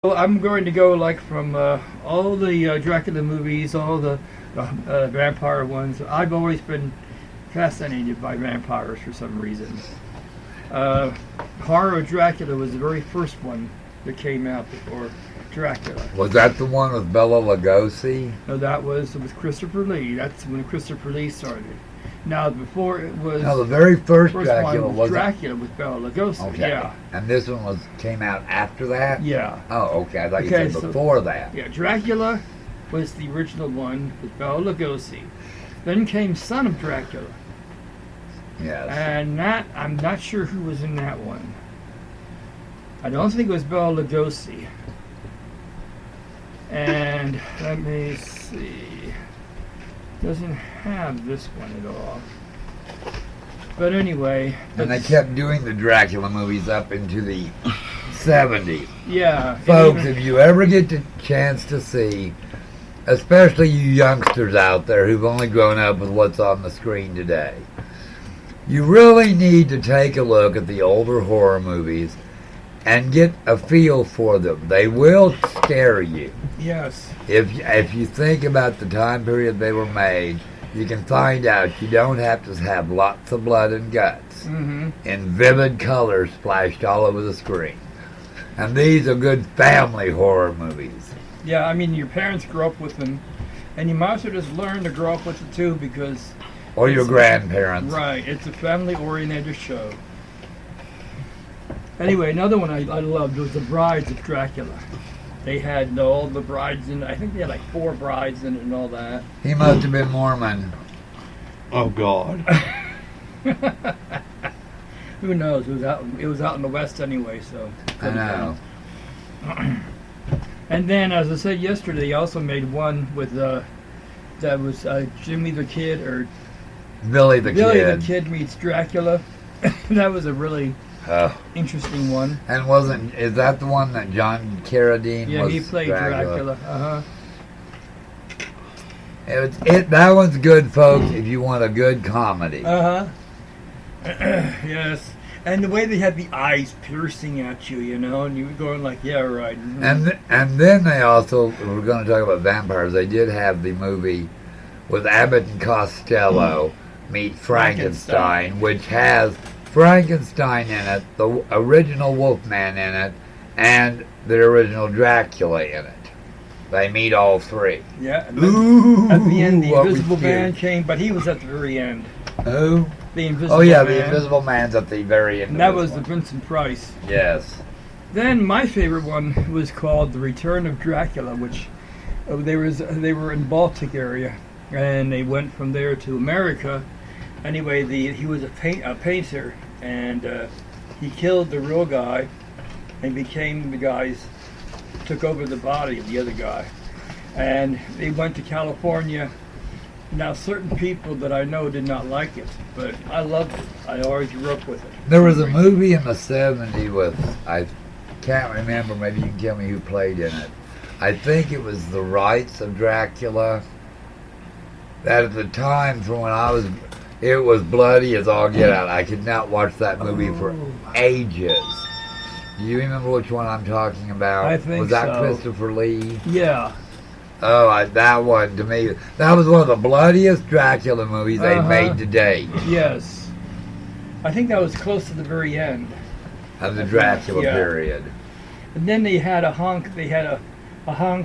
Well, I'm going to go like from all the Dracula movies, all the vampire ones. I've always been fascinated by vampires for some reason. Horror of Dracula was the very first one that came out before Dracula. Was that the one with Bela Lugosi? No, that was with Christopher Lee. That's when Christopher Lee started. Now, before it was... No, the very first Dracula one was Dracula with Bela Lugosi. Okay. Yeah. And this one came out after that? Yeah. Oh, okay. I thought you said before that. Yeah, Dracula was the original one with Bela Lugosi. Then came Son of Dracula. Yes. And that, I'm not sure who was in that one. I don't think it was Bela Lugosi. And let me see. Doesn't have this one at all. But anyway. And they kept doing the Dracula movies up into the 70s. Yeah. Folks, if you ever get the chance to see, especially you youngsters out there who've only grown up with what's on the screen today, you really need to take a look at the older horror movies and get a feel for them. They will scare you. Yes. If you think about the time period they were made, you can find out you don't have to have lots of blood and guts and vivid colors splashed all over the screen. And these are good family horror movies. Yeah, I mean, your parents grew up with them, and you might as well just learn to grow up with it too, because... Or your grandparents. Right, it's a family-oriented show. Anyway, another one I loved was The Brides of Dracula. They had all the brides in it. I think they had like 4 brides in it and all that. He must have been Mormon. Oh, God. Who knows? It was out in the West anyway, so... I know. And then, as I said yesterday, they also made one with, that was Jimmy the Kid, or... Billy the Kid. The Kid meets Dracula. That was a really... interesting one. And is that the one that John Carradine was? Yeah, he played Dracula. That one's good, folks, if you want a good comedy. Yes. And the way they had the eyes piercing at you, you know, and you were going like, yeah, right. And then they also, we're going to talk about vampires, they did have the movie with Abbott and Costello meet Frankenstein, which has Frankenstein in it, the original Wolfman in it, and the original Dracula in it. They meet all 3. Yeah. At The end, the Invisible Man came, but he was at the very end. Who? The Invisible Man. The Invisible Man's at the very end. And that was the Vincent Price. Yes. Then my favorite one was called The Return of Dracula, which they were in Baltic area, and they went from there to America. Anyway, he was a painter, and he killed the real guy and became the guy's, took over the body of the other guy. And they went to California. Now, certain people that I know did not like it, but I loved it. I always grew up with it. There was a movie in the 70s with, I can't remember, maybe you can tell me who played in it. I think it was The Rites of Dracula. That at the time, from when I was... It was bloody as all get out. I could not watch that movie for ages. Do you remember which one I'm talking about? I think Was that so. Christopher Lee? Yeah. Oh, that one, to me, that was one of the bloodiest Dracula movies they made to date. Yes. I think that was close to the very end. Of the Dracula period. And then they had a Hong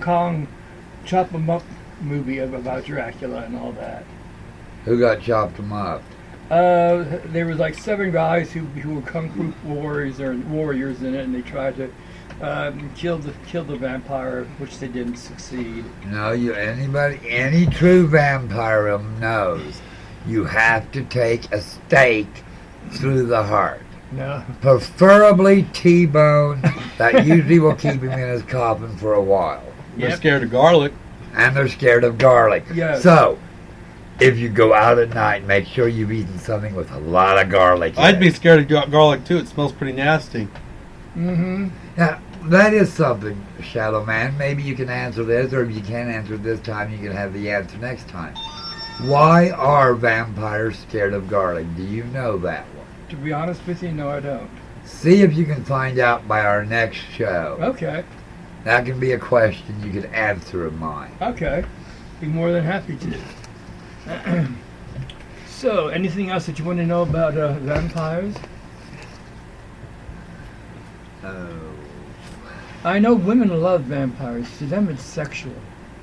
Kong chop 'em up movie about Dracula and all that. Who got chopped them up? There was like 7 guys who were kung fu warriors in it, and they tried to kill the vampire, which they didn't succeed. No, any true vampire knows you have to take a stake through the heart. No. Preferably T-bone. That usually will keep him in his coffin for a while. They're scared of garlic. And they're scared of garlic. Yes. So, if you go out at night, make sure you've eaten something with a lot of garlic in I'd it. be scared of garlic too. It smells pretty nasty. Now, that is something, Shadow Man. Maybe you can answer this, or if you can't answer it this time, you can have the answer next time. Why are vampires scared of garlic? Do you know that one? To be honest with you, no, I don't. See if you can find out by our next show. Okay. That can be a question you could answer of mine. Okay. Be more than happy to. So, anything else that you want to know about vampires? Oh. I know women love vampires. To them, it's sexual.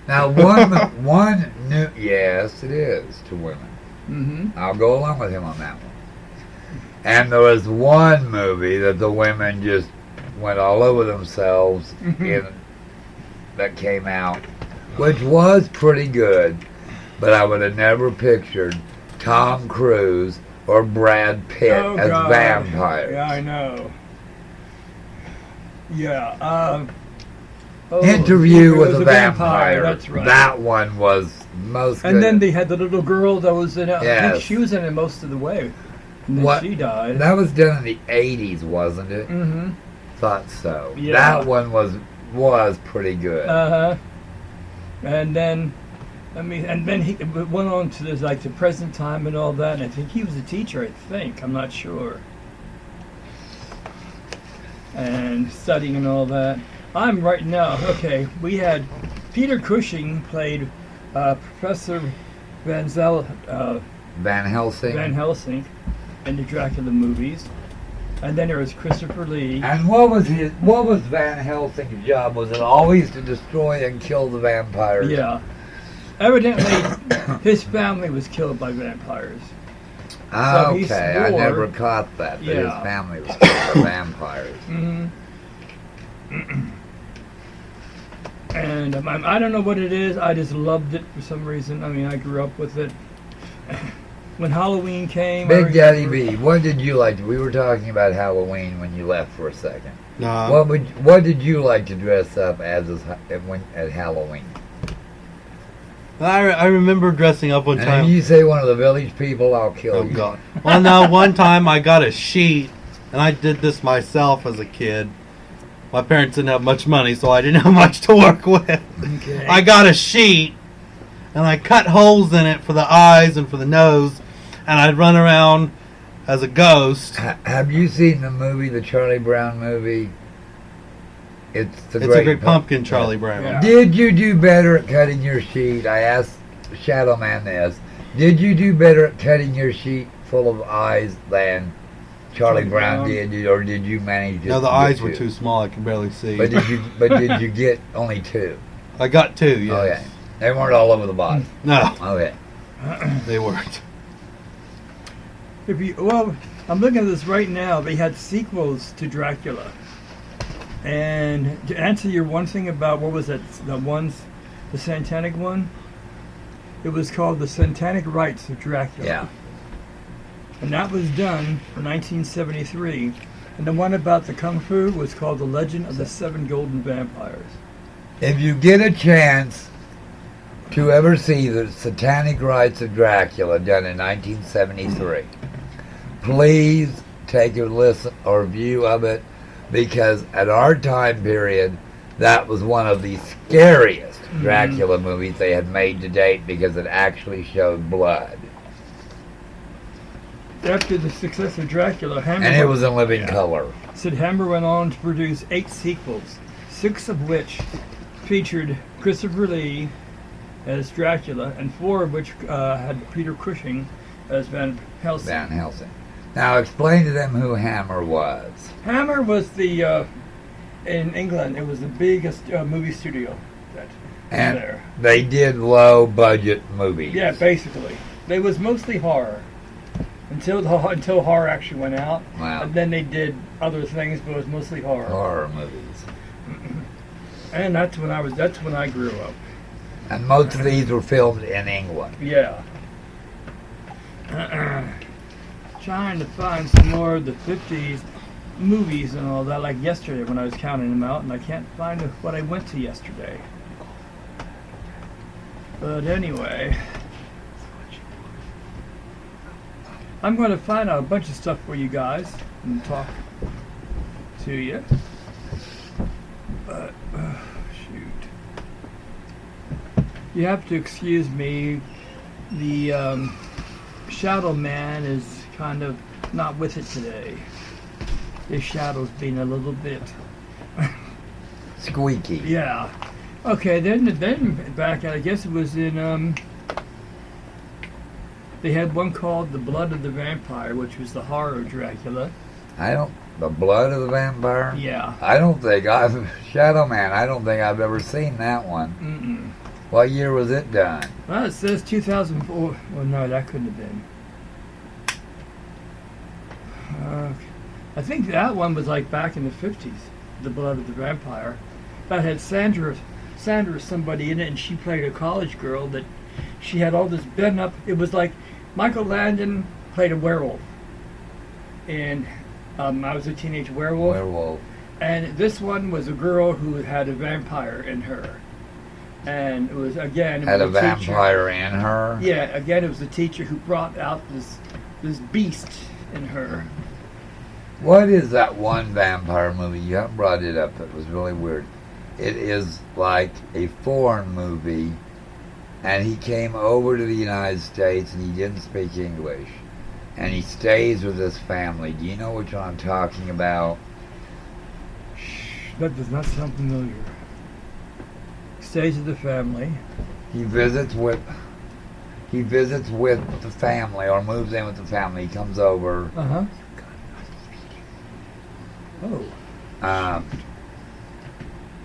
Now, one new. Yes, it is to women. Mm-hmm. I'll go along with him on that one. And there was one movie that the women just went all over themselves in that came out, which was pretty good, but I would have never pictured Tom Cruise or Brad Pitt as God. vampires. Yeah, I know. Yeah. Interview it with was a Vampire. That's right. That one was most And good. then they had the little girl that was in it. I Yes. think she was in it most of the way. And then What? she died. That was done in the 80s, wasn't it? Mm-hmm. Thought so. Yeah. That one was pretty good. Uh-huh. And then, and then he went on to this, like the present time and all that. And I think he was a teacher. I think I'm not sure. And studying and all that. I'm right now. Okay, we had Peter Cushing played Professor Van Helsing. Van Helsing in the Dracula movies, and then there was Christopher Lee. And what was Van Helsing's job? Was it always to destroy and kill the vampires? Yeah, evidently his family was killed by vampires. So he Okay, I swore- never caught that. That Yeah. his family was killed by vampires. Mm-hmm. And I don't know what it is. I just loved it for some reason. I mean, I grew up with it. When Halloween came, I Big Daddy remember- B, what did you like? We were talking about Halloween when you left for a second. No. What did you like to dress up as at Halloween? I remember dressing up one And time. if you say one of the village people, I'll kill Oh you. God. Well, no, one time I got a sheet, and I did this myself as a kid. My parents didn't have much money, so I didn't have much to work with. Okay. I got a sheet, and I cut holes in it for the eyes and for the nose, and I'd run around as a ghost. Have you seen the movie, the Charlie Brown movie? It's It's a Great Pumpkin, Charlie Brown. Yeah. Did you do better at cutting your sheet? I asked Shadow Man this. Did you do better at cutting your sheet full of eyes than Charlie Brown did, or did you manage to No, the get eyes were two? too small. I could barely see. But did you get only two? I got two, yes. Okay. They weren't all over the body. No, Okay. they weren't. Well, I'm looking at this right now. They had sequels to Dracula. And to answer your one thing about, what was it, the satanic one? It was called The Satanic Rites of Dracula. Yeah. And that was done in 1973. And the one about the Kung Fu was called The Legend of the Seven Golden Vampires. If you get a chance to ever see the Satanic Rites of Dracula done in 1973, please take a listen or view of it, because at our time period, that was one of the scariest Dracula movies they had made to date, because it actually showed blood. After the success of Dracula, Hammer And it was in living color. Sid Hammer went on to produce 8 sequels, 6 of which featured Christopher Lee as Dracula, and 4 of which had Peter Cushing as Van Helsing. Van Helsing. Now explain to them who Hammer was. Hammer was the, in England, it was the biggest movie studio that was And there. they did low budget movies. Yeah, basically. They was mostly horror. Until horror actually went out. Wow. And then they did other things, but it was mostly horror. Horror movies. And that's when I grew up. And most of these were filmed in England. Yeah. Trying to find some more of the 50s movies and all that, like yesterday when I was counting them out, and I can't find what I went to yesterday. But anyway, I'm going to find out a bunch of stuff for you guys and talk to you. But, shoot. You have to excuse me. The Shadow Man is kind of not with it today. His shadow's been a little bit Squeaky. Yeah. Okay, then back, I guess it was in, they had one called The Blood of the Vampire, which was the horror Dracula. The Blood of the Vampire? Yeah. Shadow Man, I don't think I've ever seen that one. Mm-mm. What year was it done? Well, it says 2004. Well, no, that couldn't have been. I think that one was like back in the 50s, The Blood of the Vampire. That had Sandra somebody in it, and she played a college girl that she had all this bent up. It was like Michael Landon played a werewolf, and I was a teenage werewolf. Werewolf. And this one was a girl who had a vampire in her. And it was, again, Had a teacher. vampire in her? Yeah, again, it was the teacher who brought out this beast in her. What is that one vampire movie? You haven't brought it up. It was really weird. It is like a foreign movie, and he came over to the United States, and he didn't speak English. And he stays with his family. Do you know which one I'm talking about? That does not sound familiar. Stays with the family. He visits with the family, or moves in with the family. He comes over. Uh-huh. Oh.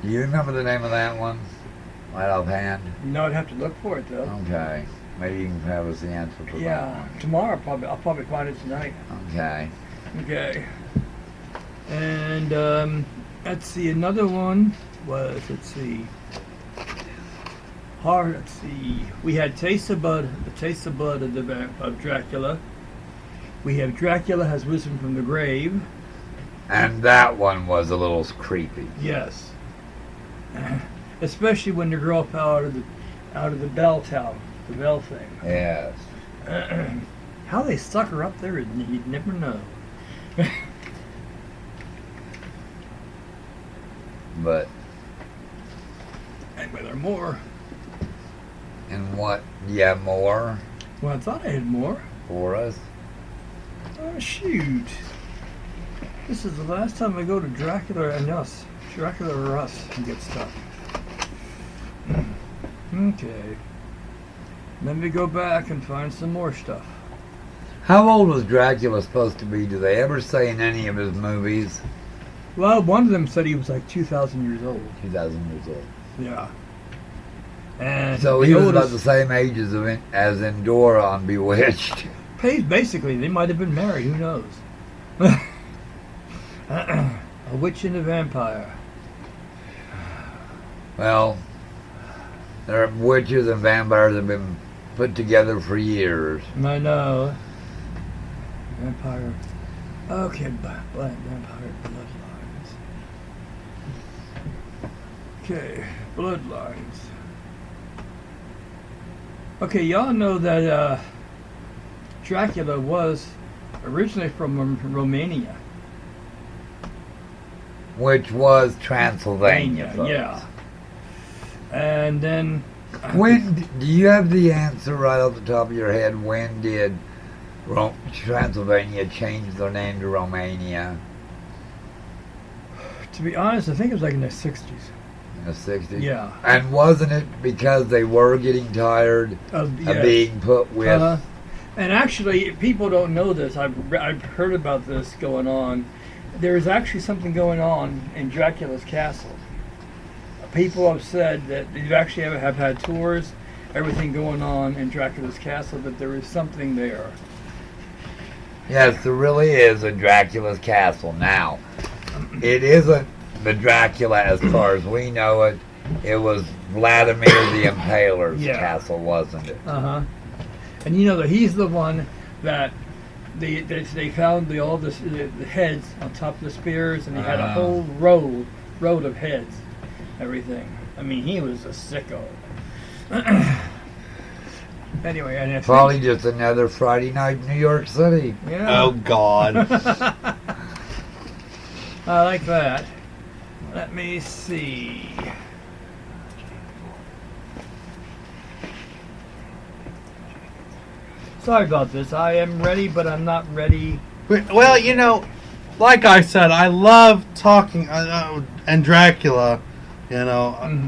Do you remember the name of that one? Right offhand? No, I'd have to look for it, though. Okay. Maybe you can have us the answer for that Yeah, one. tomorrow I'll probably find it tonight. Okay. Okay. And let's see, another one was, let's see. We had Taste of Blood of Dracula. We have Dracula Has Risen from the Grave. And that one was a little creepy. Yes. Especially when the girl fell out of the bell tower, the bell thing. Yes. How they stuck her up there, you'd never know. But Anyway, there are more. and what? You have more Well, I thought I had more. for us? Oh, shoot. This is the last time I go to Dracula and Us. Dracula or Us and get stuff. Okay. Let me go back and find some more stuff. How old was Dracula supposed to be? Do they ever say in any of his movies? Well, one of them said he was like 2,000 years old. 2,000 years old. Yeah. And So the he was about oldest- the same age as Endora on Bewitched. Basically, they might have been married. Who knows? A witch and a vampire. Well, there are witches and vampires that have been put together for years. I know. Vampire. Okay, vampire bloodlines. Okay, bloodlines. Okay, y'all know that Dracula was originally from Romania. Which was Transylvania. folks. Yeah. And then Do you have the answer right off the top of your head? When did Transylvania change their name to Romania? to be honest, I think it was like in the 60s. In the 60s? Yeah. And wasn't it because they were getting tired of being put with... And actually, people don't know this. I've heard about this going on. There is actually something going on in Dracula's castle. People have said that they've actually have had tours, everything going on in Dracula's castle, that there is something there. Yes, there really is a Dracula's castle. Now, it isn't the Dracula as far as we know it. It was Vladimir the Impaler's castle, wasn't it? Uh-huh. And you know that he's the one that they found all the heads on top of the spears, and he had a whole road of heads, everything. I mean, he was a sicko. Anyway, and I Probably just another Friday night in New York City. Yeah. Oh, God. I like that. Let me see. Sorry about this. I am ready, but I'm not ready. Well, you know, like I said, I love talking and Dracula. You know, Mhm.